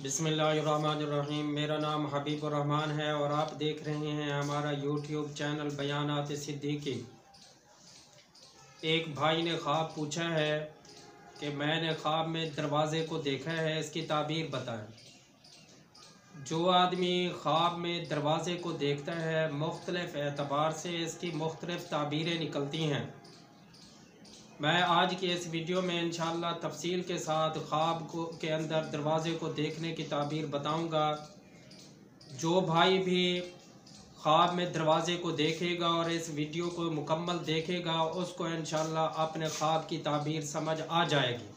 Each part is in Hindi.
बिस्मिल्लाहिर्रहमानिर्रहीम। मेरा नाम हबीबुर्रहमान है और आप देख रहे हैं हमारा यूट्यूब चैनल बयानात सिद्दीकी। एक भाई ने ख्वाब पूछा है कि मैंने ख्वाब में दरवाज़े को देखा है, इसकी ताबीर बताएं। जो आदमी ख्वाब में दरवाज़े को देखता है, मुख्तलिफ़ एतबार से इसकी मुख्तलिफ़ ताबीरें निकलती हैं। मैं आज की इस वीडियो में इंशाअल्लाह तफसील के साथ ख्वाब के अंदर दरवाज़े को देखने की ताबीर बताऊंगा। जो भाई भी ख्वाब में दरवाज़े को देखेगा और इस वीडियो को मुकम्मल देखेगा, उसको इंशाअल्लाह अपने ख्वाब की ताबीर समझ आ जाएगी।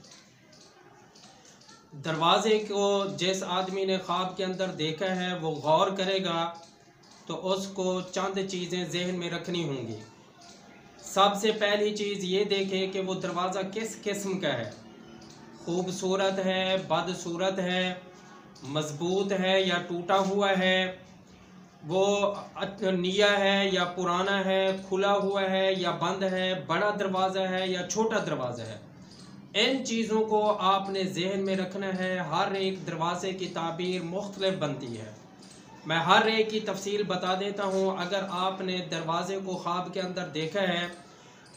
दरवाज़े को जिस आदमी ने ख्वाब के अंदर देखा है वो गौर करेगा तो उसको चंद चीज़ें जहन में रखनी होंगी। सबसे पहली चीज़ ये देखे कि वो दरवाज़ा किस किस्म का है, खूबसूरत है, बदसूरत है, मजबूत है या टूटा हुआ है, वो नया है या पुराना है, खुला हुआ है या बंद है, बड़ा दरवाज़ा है या छोटा दरवाज़ा है। इन चीज़ों को आपने जहन में रखना है। हर एक दरवाज़े की ताबीर मुख्तलिफ बनती है। मैं हर एक की तफसील बता देता हूँ। अगर आपने दरवाज़े को ख्वाब के अंदर देखा है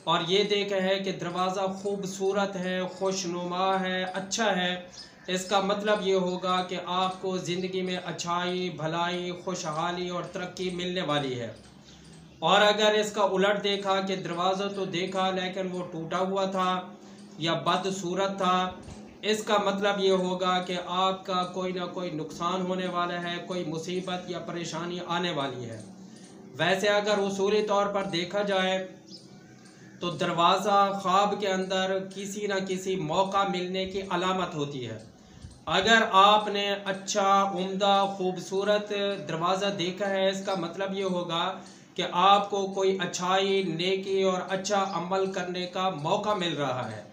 और ये देखा है कि दरवाज़ा खूबसूरत है, खुशनुमा है, अच्छा है, इसका मतलब ये होगा कि आपको ज़िंदगी में अच्छाई, भलाई, खुशहाली और तरक्की मिलने वाली है। और अगर इसका उलट देखा कि दरवाज़ा तो देखा लेकिन वो टूटा हुआ था या बदसूरत था, इसका मतलब ये होगा कि आपका कोई ना कोई नुकसान होने वाला है, कोई मुसीबत या परेशानी आने वाली है। वैसे अगर उसूली तौर पर देखा जाए तो दरवाज़ा ख्वाब के अंदर किसी न किसी मौका मिलने की अलामत होती है। अगर आपने अच्छा, उम्दा, खूबसूरत दरवाज़ा देखा है, इसका मतलब ये होगा कि आपको कोई अच्छाई, नेकी और अच्छा अमल करने का मौका मिल रहा है।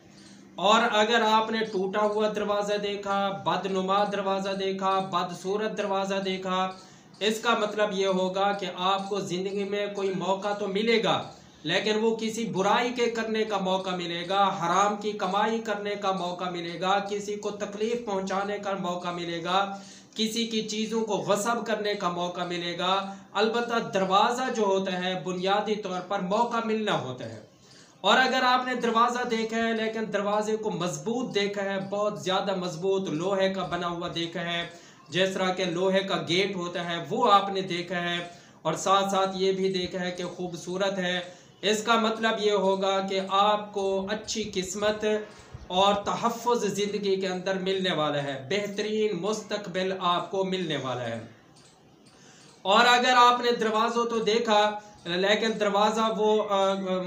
और अगर आपने टूटा हुआ दरवाज़ा देखा, बदनुमा दरवाज़ा देखा, बदसूरत दरवाज़ा देखा, इसका मतलब ये होगा कि आपको ज़िंदगी में कोई मौका तो मिलेगा लेकिन वो किसी बुराई के करने का मौका मिलेगा, हराम की कमाई करने का मौका मिलेगा, किसी को तकलीफ़ पहुंचाने का मौका मिलेगा, किसी की चीज़ों को गस्ब करने का मौका मिलेगा। अलबत्ता दरवाज़ा जो होता है बुनियादी तौर पर मौका मिलना होता है। और अगर आपने दरवाज़ा देखा है लेकिन दरवाजे को मजबूत देखा है, बहुत ज़्यादा मजबूत लोहे का बना हुआ देखा है, जिस तरह के लोहे का गेट होता है वो आपने देखा है, और साथ साथ ये भी देखा है कि खूबसूरत है, इसका मतलब ये होगा कि आपको अच्छी किस्मत और तहफ़्फ़ुज़ ज़िंदगी के अंदर मिलने वाला है, बेहतरीन मुस्तक़बिल आपको मिलने वाला है। और अगर आपने दरवाज़ों तो देखा लेकिन दरवाज़ा वो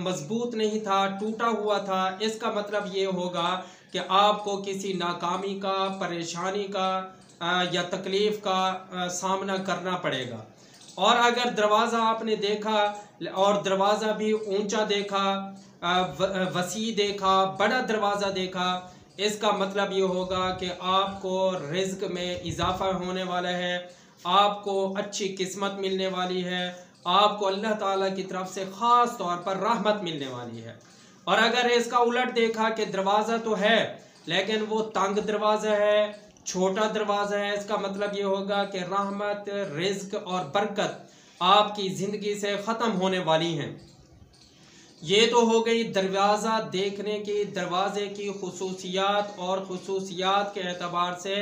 मजबूत नहीं था, टूटा हुआ था, इसका मतलब ये होगा कि आपको किसी नाकामी का, परेशानी का या तकलीफ़ का सामना करना पड़ेगा। और अगर दरवाज़ा आपने देखा और दरवाज़ा भी ऊंचा देखा, वसी देखा, बड़ा दरवाज़ा देखा, इसका मतलब ये होगा कि आपको रिज़्क़ में इजाफ़ा होने वाला है, आपको अच्छी किस्मत मिलने वाली है, आपको अल्लाह ताला की तरफ से ख़ास तौर पर रहमत मिलने वाली है। और अगर इसका उलट देखा कि दरवाज़ा तो है लेकिन वो तंग दरवाज़ा है, छोटा दरवाज़ा है, इसका मतलब ये होगा कि रहमत, रिज़्क़ और बरकत आपकी ज़िंदगी से ख़त्म होने वाली हैं। ये तो हो गई दरवाज़ा देखने की, दरवाज़े की खुसूसियात, और खुसूसियात के एतबार से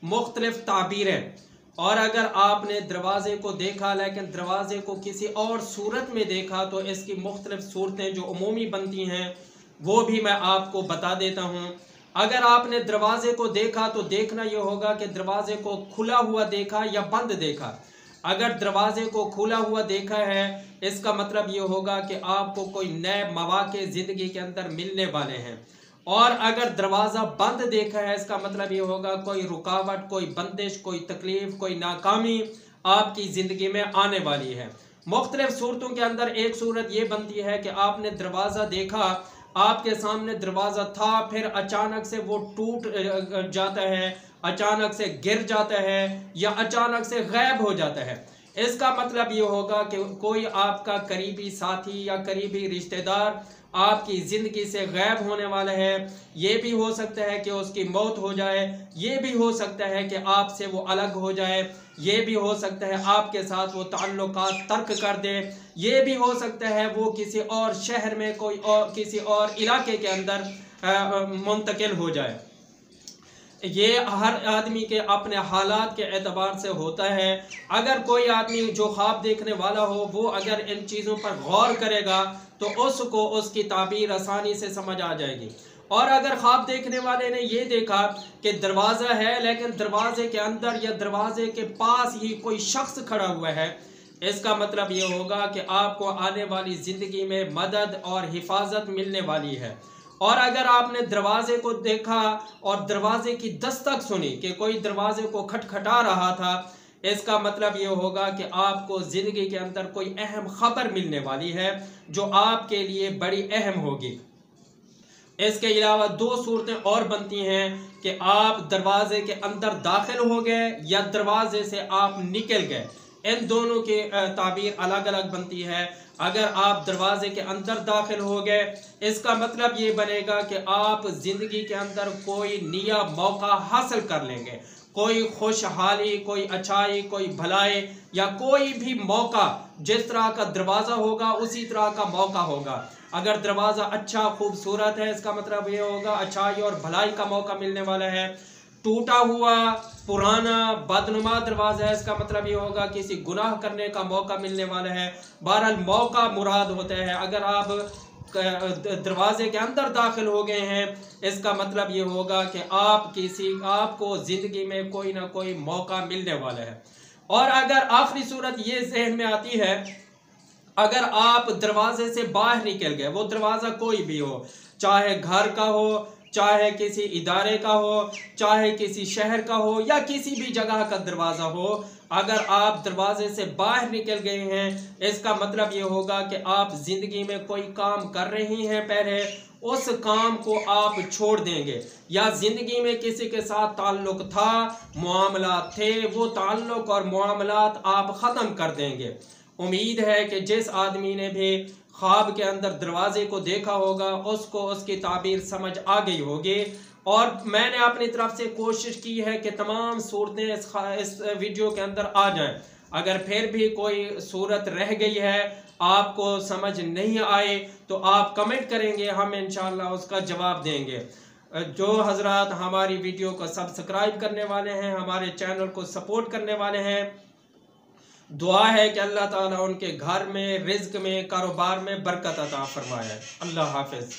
मुख्तलिफ़ ताबीरें। और अगर आपने दरवाज़े को देखा लेकिन दरवाज़े को किसी और सूरत में देखा तो इसकी मुख्तलिफ़ सूरतें जो उमूमी बनती हैं वो भी मैं आपको बता देता हूँ। अगर आपने दरवाज़े को देखा तो देखना ये होगा कि दरवाज़े को खुला हुआ देखा या बंद देखा। अगर दरवाज़े को खुला हुआ देखा है इसका मतलब ये होगा कि आपको कोई नए मौक़े ज़िंदगी के अंदर मिलने वाले हैं। और अगर दरवाज़ा बंद देखा है इसका मतलब ये होगा कोई रुकावट, कोई बंदिश, कोई तकलीफ़, कोई नाकामी आपकी ज़िंदगी में आने वाली है। मुख्तलिफ़ सूरतों के अंदर एक सूरत ये बनती है कि आपने दरवाज़ा देखा, आपके सामने दरवाज़ा था, फिर अचानक से वो टूट जाता है, अचानक से गिर जाता है या अचानक से गायब हो जाता है। इसका मतलब ये होगा कि कोई आपका करीबी साथी या करीबी रिश्तेदार आपकी ज़िंदगी से गायब होने वाला है। ये भी हो सकता है कि उसकी मौत हो जाए, ये भी हो सकता है कि आपसे वो अलग हो जाए, ये भी हो सकता है आपके साथ वो ताल्लुकात तर्क कर दे, ये भी हो सकता है वो किसी और शहर में कोई और किसी और इलाके के अंदर मुंतकिल हो जाए। ये हर आदमी के अपने हालात के एतबार से होता है। अगर कोई आदमी जो ख्वाब देखने वाला हो वो अगर इन चीज़ों पर गौर करेगा तो उसको उसकी ताबीर आसानी से समझ आ जाएगी। और अगर ख्वाब देखने वाले ने ये देखा कि दरवाज़ा है लेकिन दरवाजे के अंदर या दरवाजे के पास ही कोई शख्स खड़ा हुआ है, इसका मतलब ये होगा कि आपको आने वाली ज़िंदगी में मदद और हिफाजत मिलने वाली है। और अगर आपने दरवाजे को देखा और दरवाजे की दस्तक सुनी कि कोई दरवाजे को खटखटा रहा था, इसका मतलब ये होगा कि आपको ज़िंदगी के अंदर कोई अहम खबर मिलने वाली है जो आपके लिए बड़ी अहम होगी। इसके अलावा दो सूरतें और बनती हैं कि आप दरवाजे के अंदर दाखिल हो गए या दरवाजे से आप निकल गए। इन दोनों की ताबीर अलग अलग बनती है। अगर आप दरवाजे के अंदर दाखिल हो गए, इसका मतलब ये बनेगा कि आप ज़िंदगी के अंदर कोई नया मौका हासिल कर लेंगे, कोई खुशहाली, कोई अच्छाई, कोई भलाई या कोई भी मौका जिस तरह का दरवाज़ा होगा उसी तरह का मौका होगा। अगर दरवाज़ा अच्छा खूबसूरत है, इसका मतलब ये होगा अच्छाई और भलाई का मौका मिलने वाला है। टूटा हुआ पुराना बदनुमा दरवाज़ा है, इसका मतलब ये होगा किसी गुनाह करने का मौका मिलने वाला है। बहरहाल मौका मुराद होता है। अगर आप दरवाजे के अंदर दाखिल हो गए हैं, इसका मतलब ये होगा कि आपको ज़िंदगी में कोई ना कोई मौका मिलने वाला है। और अगर आखिरी सूरत ये जहन में आती है, अगर आप दरवाजे से बाहर निकल गए, वो दरवाज़ा कोई भी हो, चाहे घर का हो, चाहे किसी इदारे का हो, चाहे किसी शहर का हो या किसी भी जगह का दरवाज़ा हो, अगर आप दरवाजे से बाहर निकल गए हैं, इसका मतलब ये होगा कि आप ज़िंदगी में कोई काम कर रही हैं, पहले उस काम को आप छोड़ देंगे। या ज़िंदगी में किसी के साथ ताल्लुक़ था, मामलात थे, वो ताल्लुक़ और मामलात आप ख़त्म कर देंगे। उम्मीद है कि जिस आदमी ने भी ख्वाब के अंदर दरवाजे को देखा होगा उसको उसकी ताबीर समझ आ गई होगी। और मैंने अपनी तरफ से कोशिश की है कि तमाम सूरतें इस वीडियो के अंदर आ जाएं। अगर फिर भी कोई सूरत रह गई है, आपको समझ नहीं आए, तो आप कमेंट करेंगे, हम इंशाअल्लाह उसका जवाब देंगे। जो हजरात हमारी वीडियो को सब्सक्राइब करने वाले हैं, हमारे चैनल को सपोर्ट करने वाले हैं, दुआ है कि अल्लाह ताला उनके घर में, रिज्क में, कारोबार में बरकत अता फरमाए। अल्लाह हाफिज़।